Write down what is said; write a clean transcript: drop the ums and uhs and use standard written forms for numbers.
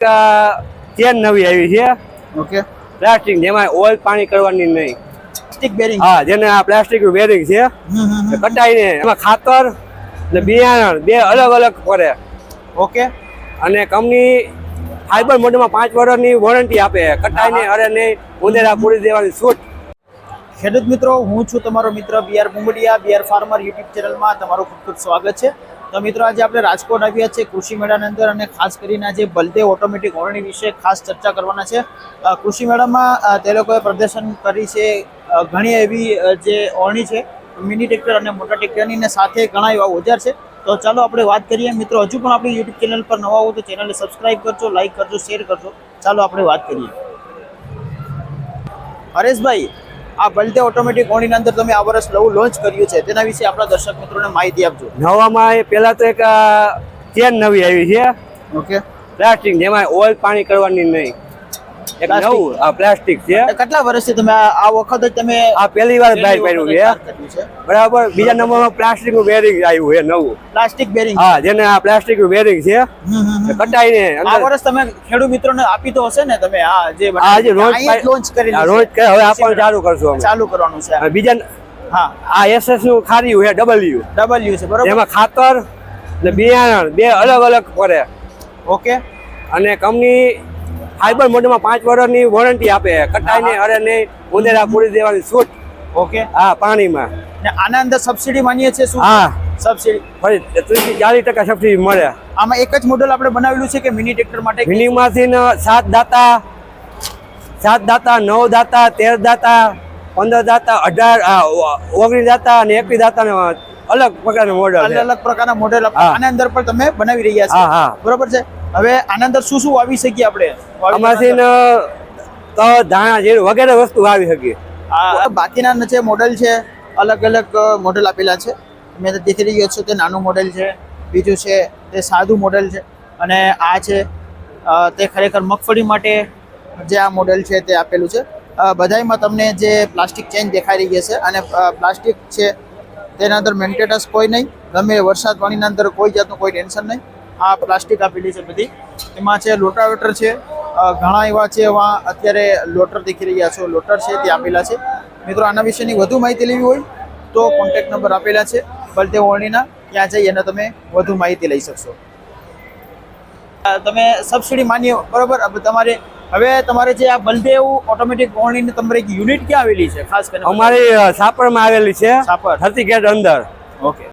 Chain નવી આવી છે. ઓકે. પ્લાસ્ટિક જેમાં ઓઇલ પાણી કરવાની નહીં. Plastic bearing. હા, જેને આ પ્લાસ્ટિક બેરિંગ છે. કટાઈને એમાં ખાતર ને બિયારણ બે અલગ અલગ પડે. ઓકે. અને કંપની ફાઈબર મોડમાં 5 વર્ષની વોરંટી આપે. કટાઈને અરે નહીં ઉંદેરા પૂરી દેવાની છૂટ. ખેડૂત મિત્રો, હું છું તમારો મિત્ર BR બુંબડિયા. BR ફાર્મર યુટ્યુબ ચેનલમાં તમારું ખૂબ ખૂબ સ્વાગત છે. તો મિત્રો, આજે આપણે રાજકોટ આવ્યા છે કૃષિ મેળાની અંદર, અને ખાસ કરીને આજે બલદેવ ઓટોમેટિક ઓરણી વિશે ખાસ ચર્ચા કરવાના છે. કૃષિ મેળામાં તે લોકોએ પ્રદર્શન કરી છે ઘણી એવી જે ઓરણી છે, મિની ટ્રેક્ટર અને મોટા ટ્રેક્ટરની, ને સાથે ઘણા એવા ઓજાર છે. તો ચાલો આપણે વાત કરીએ. મિત્રો, હજુ પણ આપણી યુટ્યુબ ચેનલ પર નવા હો તો ચેનલને સબસ્ક્રાઈબ કરજો, લાઈક કરજો, શેર કરજો. ચાલો આપણે વાત કરીએ. હરેશભાઈ, આ બલદેવ ઓટોમેટિક ઓરણીની અંદર તમે આ વર્ષ નવું લોન્ચ કર્યું છે, તેના વિશે આપણા દર્શક મિત્રોને માહિતી આપજો. નવામાં પેલા તો એક ચેન નવી આવી છે. ઓકે. પ્લાસ્ટિક જેમાં ઓઇલ પાણી કરવાની નહીં. એક નવું આ પ્લાસ્ટિક છે. કેટલા વર્ષથી તમે આ વખત જ તમે આ પહેલી વાર બાય કર્યું છે, બરાબર. બીજા નંબરમાં પ્લાસ્ટિક નું બેરિંગ આવ્યું છે નવું. Plastic bearing. હા, જેને આ પ્લાસ્ટિક નું બેરિંગ છે. કટાઈને આ વર્ષ તમે ખેડૂત મિત્રોને આપી તો હશે ને, તમે આ જે આજે રોજ લોન્ચ કરી રોજ હવે આપણે ચાલુ કરશું. ચાલુ કરવાનું છે. બીજા હા, આ SS નું ખાર્યું છે ડબલ્યુ છે, બરોબર. એમાં ખાતર ને બિયારણ બે અલગ અલગ પડે. ઓકે. અને કંપની ફાઈબર મોડમાં 5 વર્ષની વોરંટી આપે. કટાઈને અરે નહીં ઉંદેરા પૂરી દેવાની છૂટ. ઓકે. હા, પાણીમાં. ને આના અંદર સબસિડી માનીએ છે શું? હા, સબસિડી ફરી 30% સબસિડી મળે. આમાં એક જ મોડેલ આપણે બનાવેલું છે કે મિની ટ્રેક્ટર માટે? મિનિમાંથી 7 દાતા, 9 દાતા, 13 દાતા, 15 દાતા, 18, 19 દાતા અને 21 દાતા અલગ પ્રકારના મોડેલ. અલગ પ્રકારના મોડેલ આના અંદર પણ તમે બનાવી રહ્યા છો. હા, બરોબર છે. હવે આના અંદર શું શું વાવી શકીએ આપણે? આમાંથી ધાણા જીરું વગેરે વસ્તુ વાવી શકીએ. બાકીના જે મોડેલ છે, અલગ અલગ મોડેલ આપેલા છે. મેં દેખી રહ્યો છો તે નાનું મોડેલ છે, બીજું છે તે સાદું મોડેલ છે, અને આ છે તે ખરેખર મગફળી માટે જે આ મોડેલ છે તે આપેલું છે. બધામાં તમને જે પ્લાસ્ટિક ચેન દેખાઈ રહી છે, અને પ્લાસ્ટિક છે તેના અંદર મેન્ટેનન્સ કોઈ નહીં. ગમે વરસાદ પાણીના અંદર કોઈ જાતનું કોઈ ટેન્શન નહીં. આ પ્લાસ્ટિક આપેલી છે બધી. એમાં છે લોટાવેટર છે, ઘણા એવા છે. એવા અત્યારે લોટર દેખી રહ્યા છો, લોટર છે તે આપેલા છે. મિત્રો, આના વિશેની વધુ માહિતી લેવી હોય તો કોન્ટેક્ટ નંબર આપેલા છે બલદેવ ઓરણીના, ત્યાં જઈ અને તમે વધુ માહિતી લઈ શકશો. તમે સબસિડી માનીએ, બરોબર. તમારે જે આ બલદેવ ઓટોમેટિક ઓરણીની તમારી યુનિટ ક્યાં આવેલી છે? ખાસ કરીને અમારી સાપરમાં આવેલી છે, સાપર ધરતી ગેટ અંદર. ઓકે.